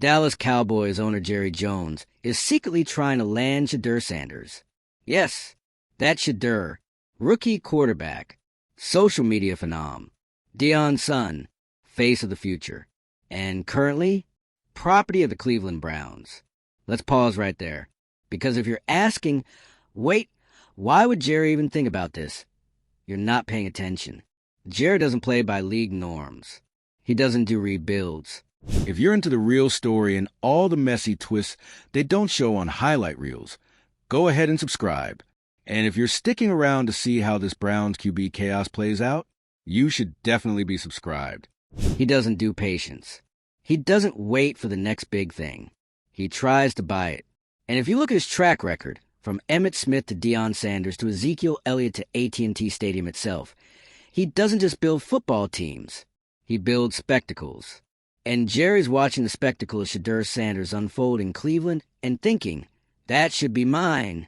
Dallas Cowboys owner Jerry Jones is secretly trying to land Shedeur Sanders. Yes, that's Shedeur, rookie quarterback, social media phenom, Deion's son, face of the future, and currently, property of the Cleveland Browns. Let's pause right there, because if you're asking, wait, why would Jerry even think about this? You're not paying attention. Jerry doesn't play by league norms. He doesn't do rebuilds. If you're into the real story and all the messy twists they don't show on highlight reels, go ahead and subscribe. And if you're sticking around to see how this Browns QB chaos plays out, you should definitely be subscribed. He doesn't do patience. He doesn't wait for the next big thing. He tries to buy it. And if you look at his track record, from Emmitt Smith to Deion Sanders to Ezekiel Elliott to AT&T Stadium itself, he doesn't just build football teams. He builds spectacles. And Jerry's watching the spectacle of Shedeur Sanders unfold in Cleveland and thinking, that should be mine.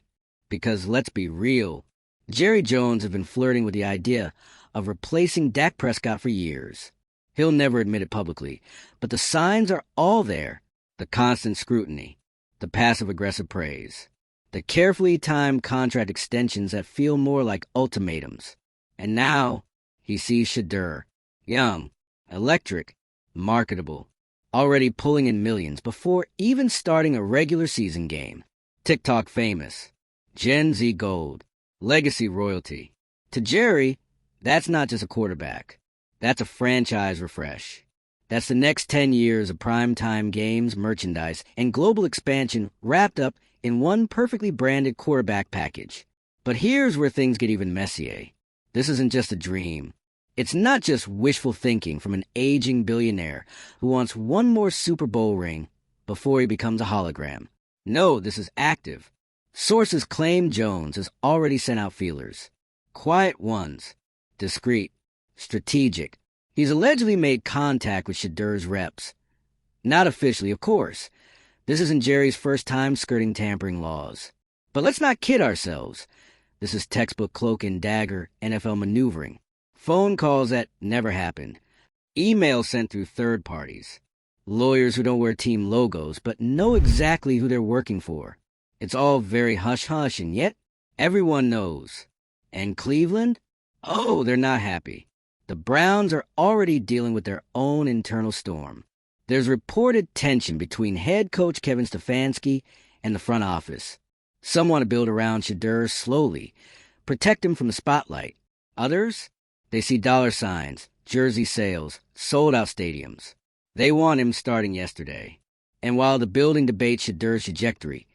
Because let's be real, Jerry Jones has been flirting with the idea of replacing Dak Prescott for years. He'll never admit it publicly, but the signs are all there. The constant scrutiny, the passive-aggressive praise, the carefully timed contract extensions that feel more like ultimatums. And now he sees Shedeur, young, electric, marketable, already pulling in millions before even starting a regular season game. TikTok famous, Gen Z gold, legacy royalty. To Jerry, that's not just a quarterback. That's a franchise refresh. That's the next 10 years of primetime games, merchandise, and global expansion wrapped up in one perfectly branded quarterback package. But here's where things get even messier. This isn't just a dream. It's not just wishful thinking from an aging billionaire who wants one more Super Bowl ring before he becomes a hologram. No, this is active. Sources claim Jones has already sent out feelers. Quiet ones. Discreet. Strategic. He's allegedly made contact with Shedeur's reps. Not officially, of course. This isn't Jerry's first time skirting tampering laws. But let's not kid ourselves. This is textbook cloak and dagger NFL maneuvering. Phone calls that never happened. Emails sent through third parties. Lawyers who don't wear team logos but know exactly who they're working for. It's all very hush-hush, and yet everyone knows. And Cleveland? Oh, they're not happy. The Browns are already dealing with their own internal storm. There's reported tension between head coach Kevin Stefanski and the front office. Some want to build around Shedeur slowly, protect him from the spotlight. Others? They see dollar signs, jersey sales, sold-out stadiums. They want him starting yesterday. And while the building debates Shedeur's trajectory,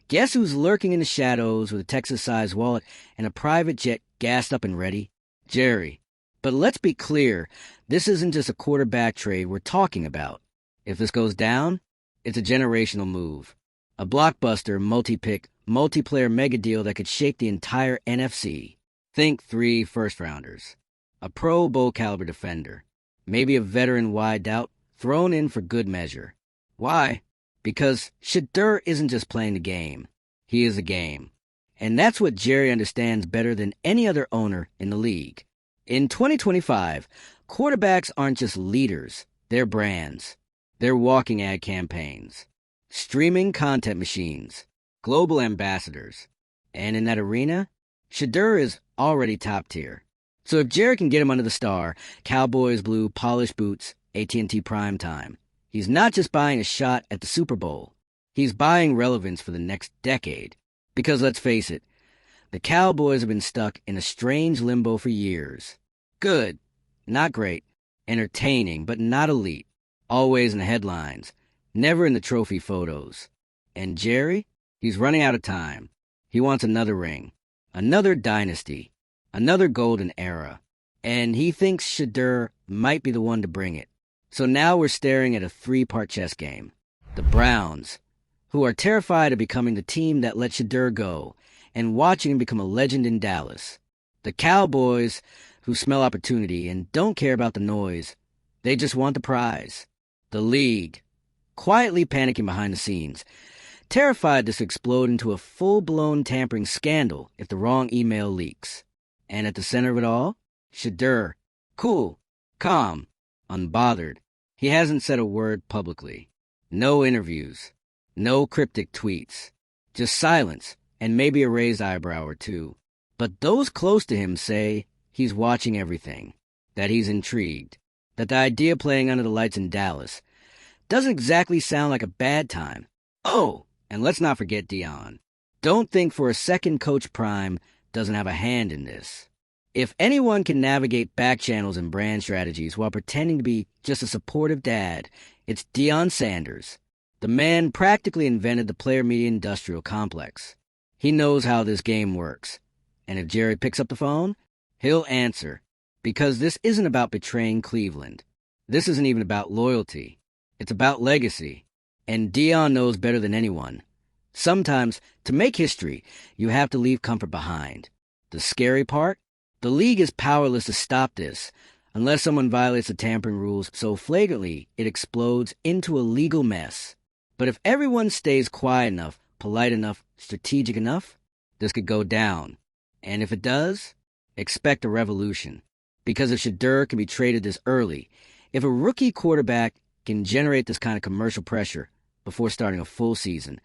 guess who's lurking in the shadows with a Texas-sized wallet and a private jet gassed up and ready? Jerry. But let's be clear, this isn't just a quarterback trade we're talking about. If this goes down, it's a generational move. A blockbuster, multi-pick, multiplayer mega deal that could shake the entire NFC. Think 3 first-rounders. A Pro Bowl caliber defender, maybe a veteran wide out, thrown in for good measure. Why? Because Shedeur isn't just playing the game. He is a game. And that's what Jerry understands better than any other owner in the league. In 2025, quarterbacks aren't just leaders, they're brands. They're walking ad campaigns, streaming content machines, global ambassadors. And in that arena, Shedeur is already top tier. So if Jerry can get him under the star, Cowboys blue, polished boots, AT&T primetime, he's not just buying a shot at the Super Bowl. He's buying relevance for the next decade. Because let's face it, the Cowboys have been stuck in a strange limbo for years. Good, not great. Entertaining, but not elite. Always in the headlines, never in the trophy photos. And Jerry? He's running out of time. He wants another ring, another dynasty, another golden era. And he thinks Shedeur might be the one to bring it. So now we're staring at a 3-part chess game. The Browns, who are terrified of becoming the team that let Shedeur go and watching him become a legend in Dallas. The Cowboys, who smell opportunity and don't care about the noise. They just want the prize. The league, quietly panicking behind the scenes, terrified this will explode into a full-blown tampering scandal if the wrong email leaks. And at the center of it all, Shedeur, cool, calm, unbothered. He hasn't said a word publicly. No interviews. No cryptic tweets. Just silence, and maybe a raised eyebrow or two. But those close to him say he's watching everything, that he's intrigued, that the idea of playing under the lights in Dallas doesn't exactly sound like a bad time. Oh, and let's not forget Dion. Don't think for a second Coach Prime doesn't have a hand in this. If anyone can navigate back channels and brand strategies while pretending to be just a supportive dad, it's Deion Sanders. The man practically invented the player media industrial complex. He knows how this game works. And if Jerry picks up the phone, he'll answer. Because this isn't about betraying Cleveland. This isn't even about loyalty. It's about legacy. And Deion knows better than anyone. Sometimes, to make history, you have to leave comfort behind. The scary part? The league is powerless to stop this, unless someone violates the tampering rules so flagrantly it explodes into a legal mess. But if everyone stays quiet enough, polite enough, strategic enough, this could go down. And if it does, expect a revolution. Because if Shedeur can be traded this early, if a rookie quarterback can generate this kind of commercial pressure before starting a full season,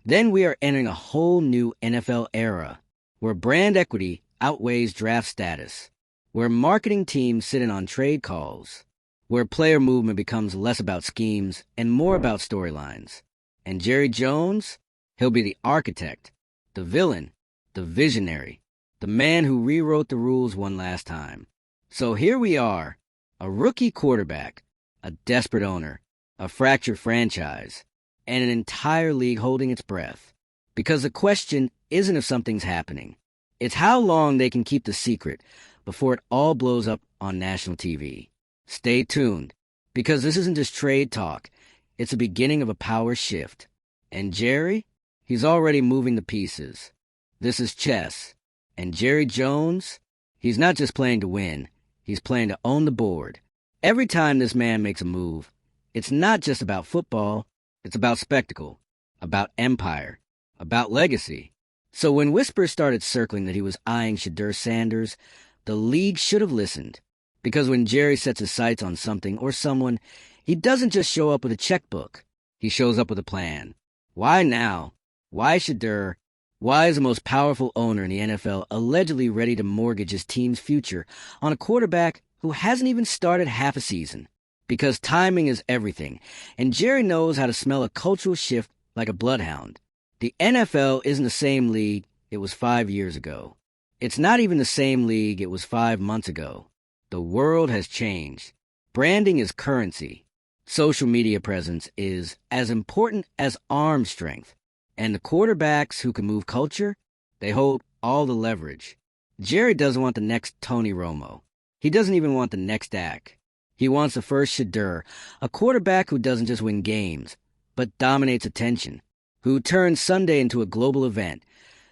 then we are entering a whole new NFL era where brand equity outweighs draft status, where marketing teams sit in on trade calls, where player movement becomes less about schemes and more about storylines. And Jerry Jones, he'll be the architect, the villain, the visionary, the man who rewrote the rules one last time. So here we are, a rookie quarterback, a desperate owner, a fractured franchise, and an entire league holding its breath. Because the question isn't if something's happening. It's how long they can keep the secret before it all blows up on national TV. Stay tuned, because this isn't just trade talk. It's the beginning of a power shift. And Jerry, he's already moving the pieces. This is chess. And Jerry Jones, he's not just playing to win. He's playing to own the board. Every time this man makes a move, it's not just about football. It's about spectacle, about empire, about legacy. So when whispers started circling that he was eyeing Shedeur Sanders, the league should have listened. Because when Jerry sets his sights on something or someone, he doesn't just show up with a checkbook. He shows up with a plan. Why now? Why Shedeur? Why is the most powerful owner in the NFL allegedly ready to mortgage his team's future on a quarterback who hasn't even started half a season? Because timing is everything, and Jerry knows how to smell a cultural shift like a bloodhound. The NFL isn't the same league it was 5 years ago. It's not even the same league it was 5 months ago. The world has changed. Branding is currency. Social media presence is as important as arm strength. And the quarterbacks who can move culture, they hold all the leverage. Jerry doesn't want the next Tony Romo. He doesn't even want the next Dak. He wants the first Shedeur, a quarterback who doesn't just win games, but dominates attention, who turns Sunday into a global event,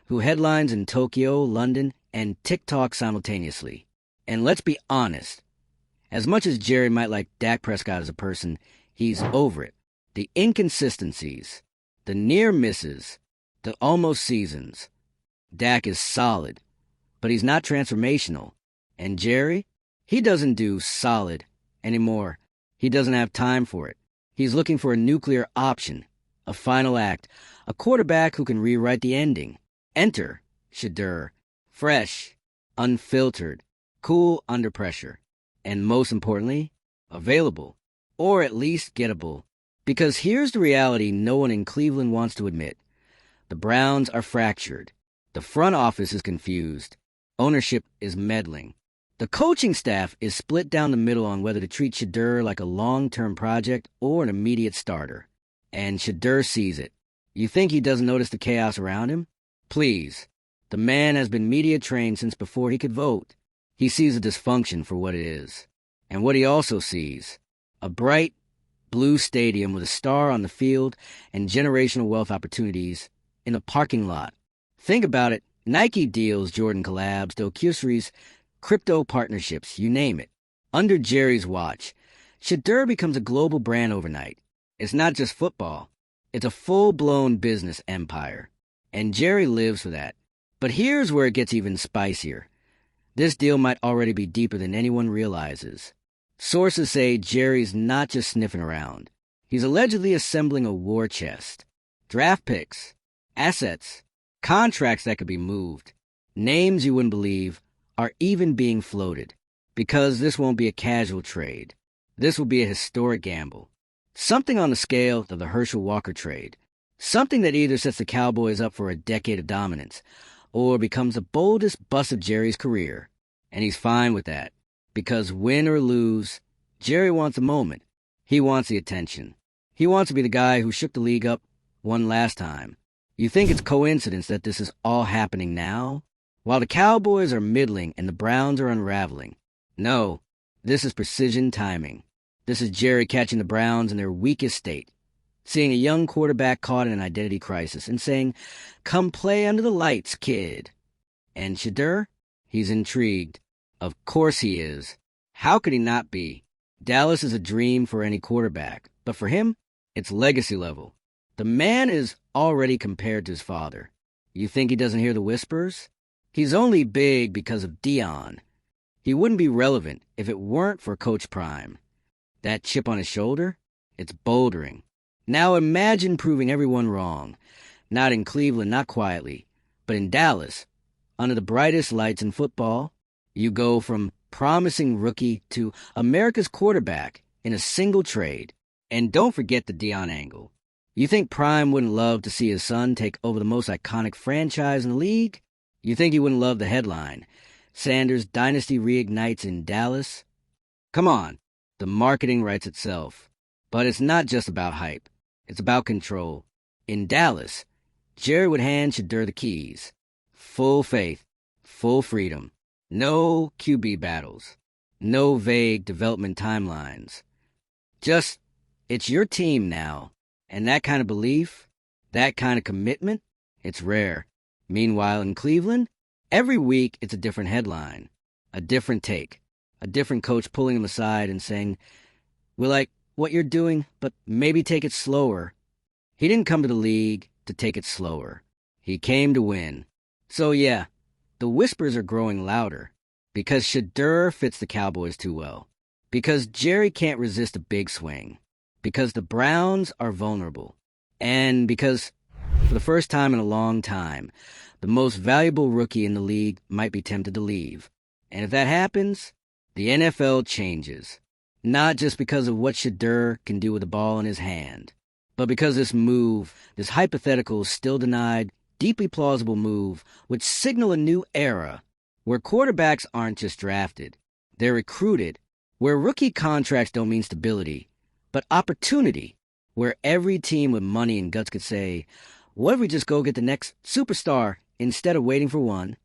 who headlines in Tokyo, London, and TikTok simultaneously. And let's be honest, as much as Jerry might like Dak Prescott as a person, he's over it. The inconsistencies, the near misses, the almost seasons. Dak is solid, but he's not transformational. And Jerry, he doesn't do solid anymore. He doesn't have time for it. He's looking for a nuclear option, a final act, a quarterback who can rewrite the ending. Enter Shedeur, fresh, unfiltered, cool under pressure, and most importantly, available, or at least gettable. Because here's the reality no one in Cleveland wants to admit. The Browns are fractured. The front office is confused. Ownership is meddling. The coaching staff is split down the middle on whether to treat Shedeur like a long-term project or an immediate starter. And Shedeur sees it. You think he doesn't notice the chaos around him? Please. The man has been media trained since before he could vote. He sees the dysfunction for what it is. And what he also sees, a bright, blue stadium with a star on the field and generational wealth opportunities in a parking lot. Think about it. Nike deals, Jordan collabs, documentaries, crypto partnerships, you name it. Under Jerry's watch, Shedeur becomes a global brand overnight. It's not just football. It's a full-blown business empire. And Jerry lives for that. But here's where it gets even spicier. This deal might already be deeper than anyone realizes. Sources say Jerry's not just sniffing around. He's allegedly assembling a war chest. Draft picks, assets, contracts that could be moved, names you wouldn't believe are even being floated. Because this won't be a casual trade. This will be a historic gamble. Something on the scale of the Herschel Walker trade. Something that either sets the Cowboys up for a decade of dominance or becomes the boldest bust of Jerry's career. And he's fine with that. Because win or lose, Jerry wants a moment. He wants the attention. He wants to be the guy who shook the league up one last time. You think it's coincidence that this is all happening now? While the Cowboys are middling and the Browns are unraveling. No, this is precision timing. This is Jerry catching the Browns in their weakest state, seeing a young quarterback caught in an identity crisis and saying, "Come play under the lights, kid." And Shedeur? He's intrigued. Of course he is. How could he not be? Dallas is a dream for any quarterback, but for him, it's legacy level. The man is already compared to his father. You think he doesn't hear the whispers? He's only big because of Dion. He wouldn't be relevant if it weren't for Coach Prime. That chip on his shoulder? It's bouldering. Now imagine proving everyone wrong. Not in Cleveland, not quietly, but in Dallas. Under the brightest lights in football, you go from promising rookie to America's quarterback in a single trade. And don't forget the Dion angle. You think Prime wouldn't love to see his son take over the most iconic franchise in the league? You think he wouldn't love the headline? Sanders' dynasty reignites in Dallas? Come on, the marketing writes itself. But it's not just about hype. It's about control. In Dallas, Jerry would hand Shedeur the keys. Full faith, full freedom. No QB battles. No vague development timelines. Just, it's your team now. And that kind of belief, that kind of commitment, it's rare. Meanwhile, in Cleveland, every week, it's a different headline, a different take, a different coach pulling him aside and saying, "We like what you're doing, but maybe take it slower." He didn't come to the league to take it slower. He came to win. So yeah, the whispers are growing louder because Shedeur fits the Cowboys too well, because Jerry can't resist a big swing, because the Browns are vulnerable, and because, for the first time in a long time, the most valuable rookie in the league might be tempted to leave. And if that happens, the NFL changes. Not just because of what Shedeur can do with the ball in his hand, but because this move, this hypothetical, still denied, deeply plausible move, would signal a new era where quarterbacks aren't just drafted. They're recruited, where rookie contracts don't mean stability, but opportunity, where every team with money and guts could say, "What if we just go get the next superstar instead of waiting for one?"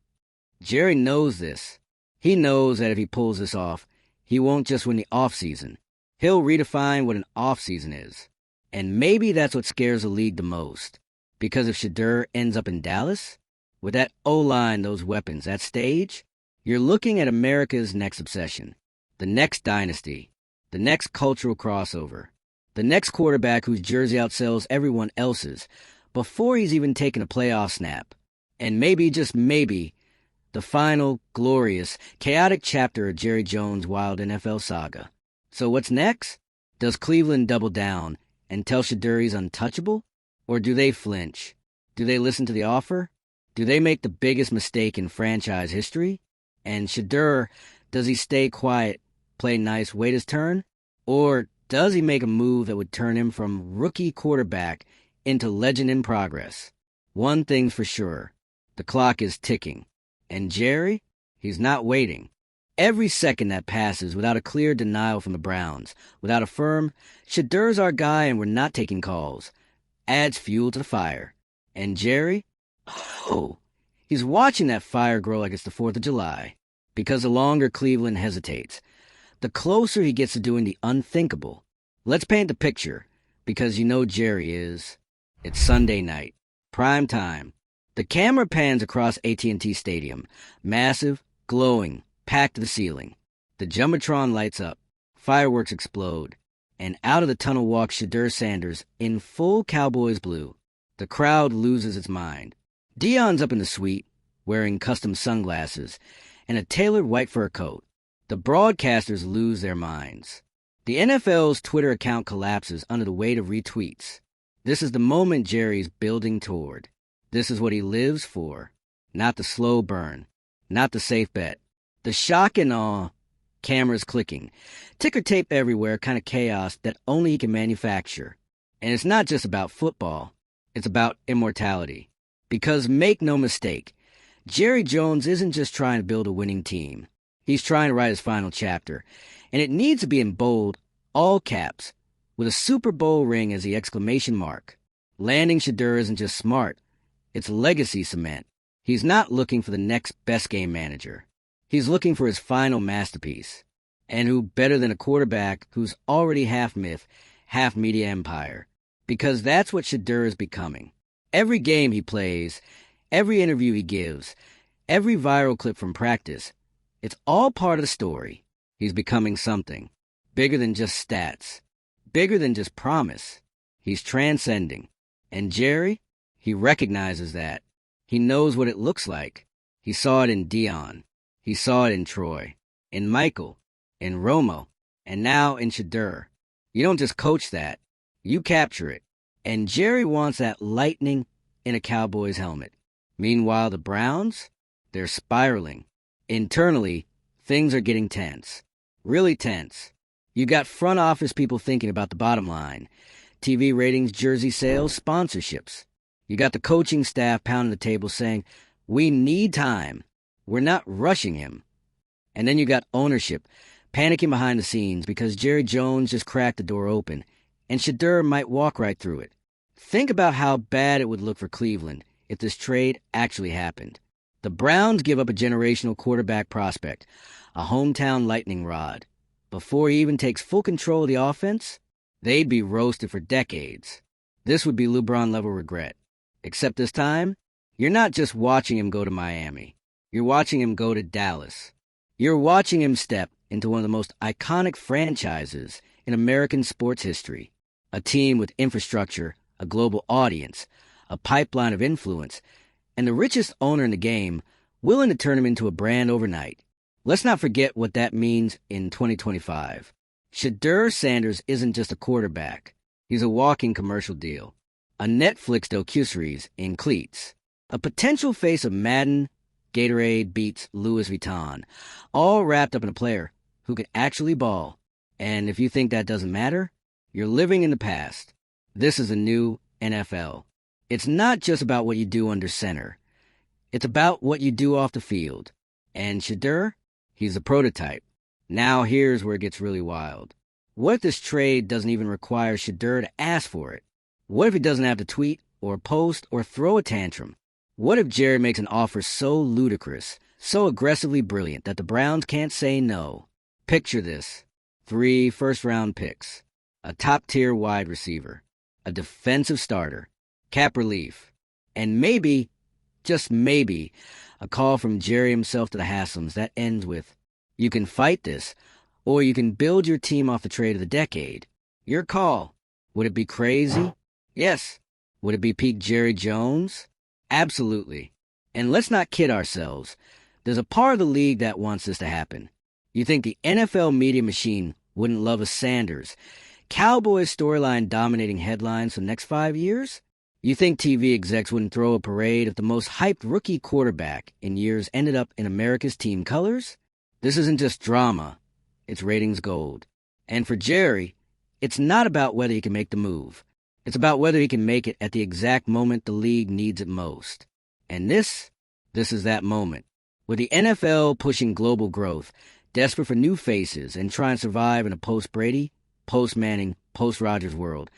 Jerry knows this. He knows that if he pulls this off, he won't just win the offseason. He'll redefine what an offseason is. And maybe that's what scares the league the most. Because if Shedeur ends up in Dallas, with that O-line, those weapons, that stage, you're looking at America's next obsession, the next dynasty, the next cultural crossover, the next quarterback whose jersey outsells everyone else's before he's even taken a playoff snap. And maybe, just maybe, the final, glorious, chaotic chapter of Jerry Jones' wild NFL saga. So what's next? Does Cleveland double down and tell Shedeur he's untouchable? Or do they flinch? Do they listen to the offer? Do they make the biggest mistake in franchise history? And Shedeur, does he stay quiet, play nice, wait his turn? Or does he make a move that would turn him from rookie quarterback into legend in progress? One thing's for sure. The clock is ticking. And Jerry? He's not waiting. Every second that passes without a clear denial from the Browns, without a firm, "Shedeur's our guy and we're not taking calls," adds fuel to the fire. And Jerry? Oh, he's watching that fire grow like it's the 4th of July. Because the longer Cleveland hesitates, the closer he gets to doing the unthinkable. Let's paint the picture, because you know Jerry is. It's Sunday night. Prime time. The camera pans across AT&T Stadium. Massive, glowing, packed to the ceiling. The Jumbotron lights up. Fireworks explode. And out of the tunnel walks Shedeur Sanders in full Cowboys blue. The crowd loses its mind. Dion's up in the suite, wearing custom sunglasses and a tailored white fur coat. The broadcasters lose their minds. The NFL's Twitter account collapses under the weight of retweets. This is the moment Jerry's building toward. This is what he lives for. Not the slow burn. Not the safe bet. The shock and awe. Cameras clicking. Ticker tape everywhere, kind of chaos that only he can manufacture. And it's not just about football. It's about immortality. Because make no mistake, Jerry Jones isn't just trying to build a winning team. He's trying to write his final chapter. And it needs to be in bold, all caps, with a Super Bowl ring as the exclamation mark. Landing Shedeur isn't just smart. It's legacy cement. He's not looking for the next best game manager. He's looking for his final masterpiece. And who better than a quarterback who's already half myth, half media empire? Because that's what Shedeur is becoming. Every game he plays, every interview he gives, every viral clip from practice, it's all part of the story. He's becoming something. Bigger than just stats. Bigger than just promise. He's transcending. And Jerry, he recognizes that. He knows what it looks like. He saw it in Dion. He saw it in Troy. In Michael. In Romo. And now in Shedeur. You don't just coach that. You capture it. And Jerry wants that lightning in a Cowboys helmet. Meanwhile, the Browns, they're spiraling. Internally, things are getting tense. Really tense. You got front office people thinking about the bottom line. TV ratings, jersey sales, sponsorships. You got the coaching staff pounding the table saying, we need time. We're not rushing him. And then you got ownership panicking behind the scenes because Jerry Jones just cracked the door open and Shedeur might walk right through it. Think about how bad it would look for Cleveland if this trade actually happened. The Browns give up a generational quarterback prospect, a hometown lightning rod. Before he even takes full control of the offense, they'd be roasted for decades. This would be LeBron-level regret. Except this time, you're not just watching him go to Miami. You're watching him go to Dallas. You're watching him step into one of the most iconic franchises in American sports history. A team with infrastructure, a global audience, a pipeline of influence, and the richest owner in the game willing to turn him into a brand overnight. Let's not forget what that means in 2025. Shedeur Sanders isn't just a quarterback. He's a walking commercial deal. A Netflix docuseries in cleats. A potential face of Madden, Gatorade, Beats, Louis Vuitton. All wrapped up in a player who can actually ball. And if you think that doesn't matter, you're living in the past. This is a new NFL. It's not just about what you do under center. It's about what you do off the field. And Shedeur, he's a prototype. Now here's where it gets really wild. What if this trade doesn't even require Shedeur to ask for it? What if he doesn't have to tweet or post or throw a tantrum? What if Jerry makes an offer so ludicrous, so aggressively brilliant that the Browns can't say no? Picture this. 3 first-round picks. A top-tier wide receiver. A defensive starter. Cap relief. And maybe, just maybe, a call from Jerry himself to the Haslams that ends with, you can fight this, or you can build your team off the trade of the decade. Your call. Would it be crazy? Yes. Would it be peak Jerry Jones? Absolutely. And let's not kid ourselves. There's a part of the league that wants this to happen. You think the NFL media machine wouldn't love a Sanders, Cowboys storyline dominating headlines for the next 5 years? You think TV execs wouldn't throw a parade if the most hyped rookie quarterback in years ended up in America's team colors? This isn't just drama. It's ratings gold. And for Jerry, it's not about whether he can make the move. It's about whether he can make it at the exact moment the league needs it most. And this is that moment. With the NFL pushing global growth, desperate for new faces and trying to survive in a post-Brady, post-Manning, post-Rodgers world,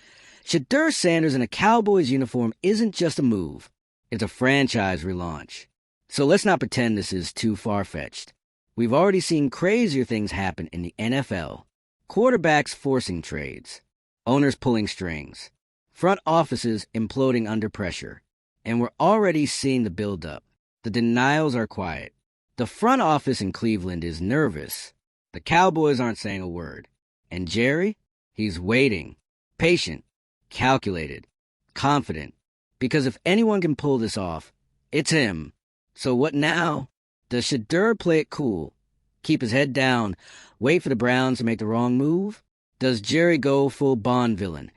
Shedeur Sanders in a Cowboys uniform isn't just a move. It's a franchise relaunch. So let's not pretend this is too far-fetched. We've already seen crazier things happen in the NFL. Quarterbacks forcing trades. Owners pulling strings. Front offices imploding under pressure. And we're already seeing the build-up. The denials are quiet. The front office in Cleveland is nervous. The Cowboys aren't saying a word. And Jerry? He's waiting. Patient. Calculated. Confident. Because if anyone can pull this off, it's him. So what now? Does Shedeur play it cool? Keep his head down? Wait for the Browns to make the wrong move? Does Jerry go full Bond villain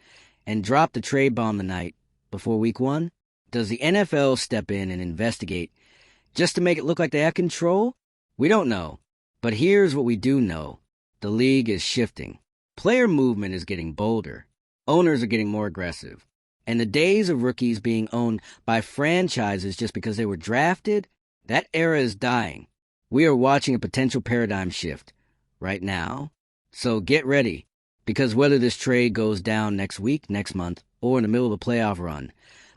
and drop the trade bomb the night before week 1? Does the NFL step in and investigate just to make it look like they have control? We don't know. But here's what we do know. The league is shifting. Player movement is getting bolder. Owners are getting more aggressive. And the days of rookies being owned by franchises just because they were drafted, that era is dying. We are watching a potential paradigm shift right now. So get ready, because whether this trade goes down next week, next month, or in the middle of a playoff run,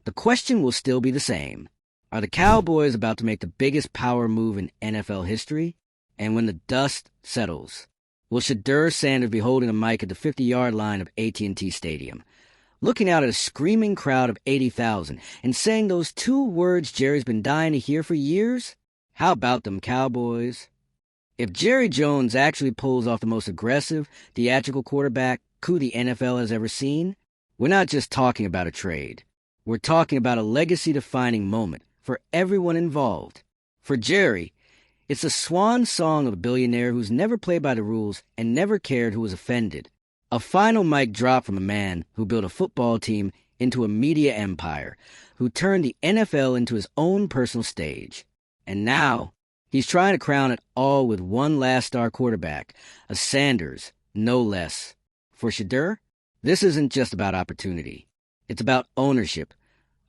the question will still be the same. Are the Cowboys about to make the biggest power move in NFL history? And when the dust settles, will Shedeur Sanders be holding a mic at the 50-yard line of AT&T Stadium, looking out at a screaming crowd of 80,000 and saying those 2 words Jerry's been dying to hear for years? How about them Cowboys? If Jerry Jones actually pulls off the most aggressive, theatrical quarterback coup the NFL has ever seen, we're not just talking about a trade. We're talking about a legacy-defining moment for everyone involved. For Jerry, it's a swan song of a billionaire who's never played by the rules and never cared who was offended. A final mic drop from a man who built a football team into a media empire, who turned the NFL into his own personal stage. And now, he's trying to crown it all with one last star quarterback, a Sanders, no less. For Shedeur, this isn't just about opportunity. It's about ownership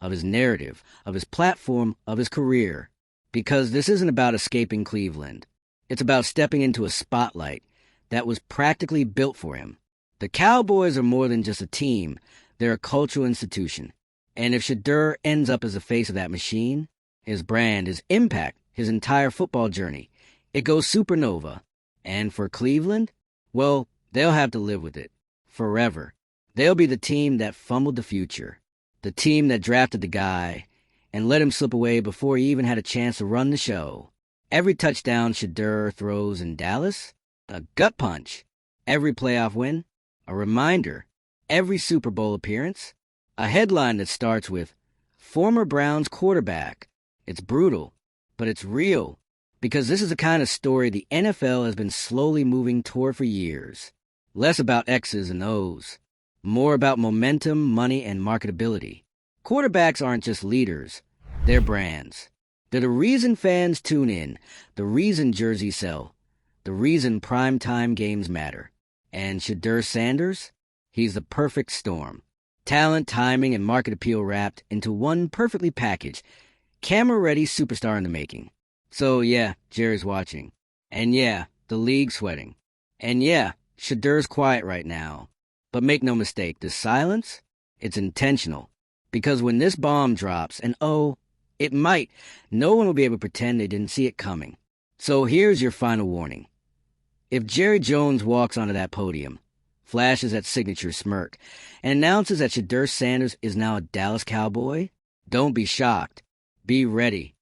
of his narrative, of his platform, of his career. Because this isn't about escaping Cleveland. It's about stepping into a spotlight that was practically built for him. The Cowboys are more than just a team. They're a cultural institution. And if Shedeur ends up as the face of that machine, his brand, his impact, his entire football journey, it goes supernova. And for Cleveland, well, they'll have to live with it. Forever. They'll be the team that fumbled the future. The team that drafted the guy and let him slip away before he even had a chance to run the show. Every touchdown Shedeur throws in Dallas, a gut punch. Every playoff win, a reminder. Every Super Bowl appearance, a headline that starts with, former Browns quarterback. It's brutal, but it's real, because this is the kind of story the NFL has been slowly moving toward for years. Less about X's and O's, more about momentum, money, and marketability. Quarterbacks aren't just leaders, they're brands. They're the reason fans tune in, the reason jerseys sell, the reason primetime games matter. And Shedeur Sanders? He's the perfect storm. Talent, timing, and market appeal wrapped into one perfectly packaged, camera-ready superstar in the making. So yeah, Jerry's watching. And yeah, the league's sweating. And yeah, Shedeur's quiet right now. But make no mistake, the silence, it's intentional. Because when this bomb drops, and oh, it might, no one will be able to pretend they didn't see it coming. So here's your final warning. If Jerry Jones walks onto that podium, flashes that signature smirk, and announces that Shedeur Sanders is now a Dallas Cowboy, don't be shocked. Be ready.